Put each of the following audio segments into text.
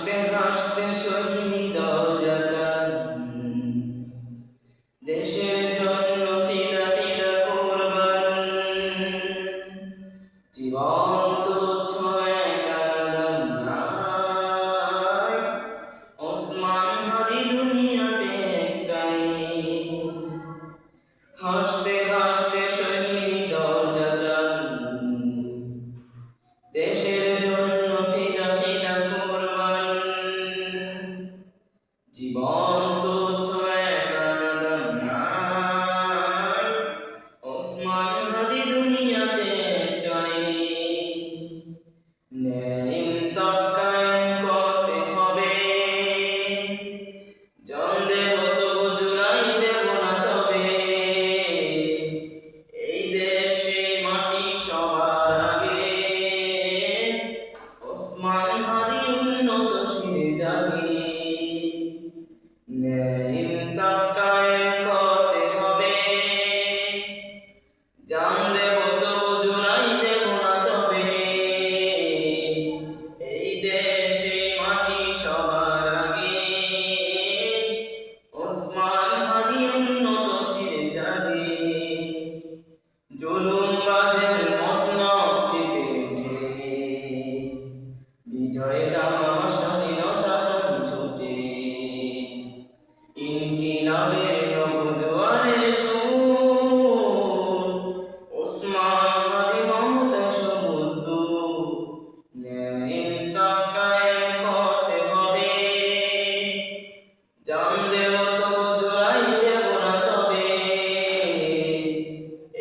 হাসতে হাসতে শহীদ যাচান দেশের জন্য ফিদা ফিদা কুরবান জীবন তুচ্ছ এক আলাদা নাই ওসমান হাদি দুনিয়াতে একটাই হাসতে হাসতে শহীদ যাচান দেশের জন্য ফিদা ফিদা কুরবান জীবন তুচ্ছ এক আলাদা নাই ওসমান হাদি দুনিয়াতে একটাই ন্যায় ইনসাফ কায়েম করতে হবে জান দেব তবু জুড়াই দেব না তবে এই দেশে মাটি সবার আগে ওসমান হাদি উন্নত শিরে জাগে ন্যায় ইনসাফ কায়েম করতে হবে জান দেব তবু জুড়াই দেব না তবে এই দেশে মাটি সবার আগে ওসমান হাদি উন্নত শিরে জাগে জুলুমবাজের মসনদ টিপে উঠে বিজয় দামা স্বাধীনতা ছোটে ইনকিলাবের নবজোয়ানের সুর ওসমান হাদি মমতা সমুদ্র ন্যায় ইনসাফ কায়েম করতে হবে জান দেব তবু জুড়াই দেব না তবে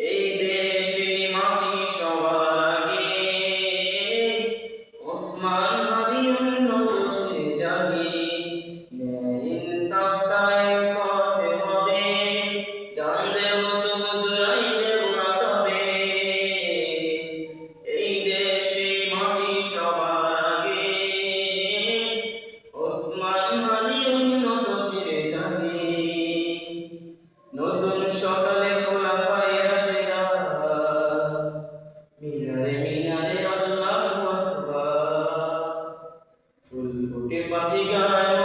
এই দেশে মাটি সবার আগে ওসমান হাদি উন্নত শিরে জাগে ন্যায় ইনসাফ কায়েম করতে হবে জান দেব তবু জুড়াই দেব না তবে এই দেশে মাটি সবার আগে ওসমান হাদি উন্নত শিরে জাগে নতুন সকালে খোলাফায়ে রাশেদান মিনারে মিনারে আল্লাহু আকবার ফুল ফুটে পাখি গায়